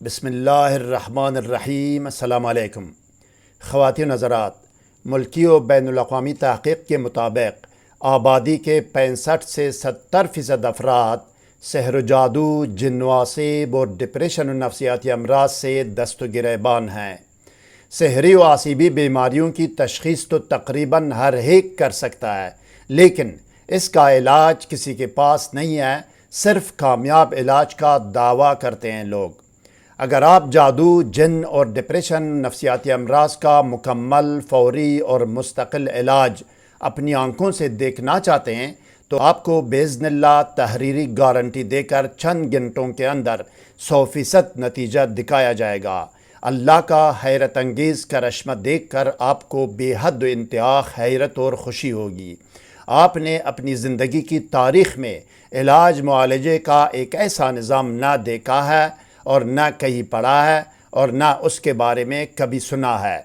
بسم اللہ الرحمن الرحیم۔ السلام علیکم خواتین و حضرات، ملکی و بین الاقوامی تحقیق کے مطابق آبادی کے 65 سے 70% افراد سحر و جادو، جن و آسیب اور ڈپریشن و نفسیاتی امراض سے دست و گریبان ہیں۔ سحری و آسیبی بیماریوں کی تشخیص تو تقریباً ہر ایک کر سکتا ہے، لیکن اس کا علاج کسی کے پاس نہیں ہے۔ صرف کامیاب علاج کا دعویٰ کرتے ہیں لوگ۔ اگر آپ جادو، جن اور ڈپریشن نفسیاتی امراض کا مکمل، فوری اور مستقل علاج اپنی آنکھوں سے دیکھنا چاہتے ہیں تو آپ کو باذن اللہ تحریری گارنٹی دے کر چند گھنٹوں کے اندر 100% نتیجہ دکھایا جائے گا۔ اللہ کا حیرت انگیز کرشمہ دیکھ کر آپ کو بے حد و انتہا حیرت اور خوشی ہوگی۔ آپ نے اپنی زندگی کی تاریخ میں علاج معالجے کا ایک ایسا نظام نہ دیکھا ہے اور نہ کہیں پڑھا ہے اور نہ اس کے بارے میں کبھی سنا ہے۔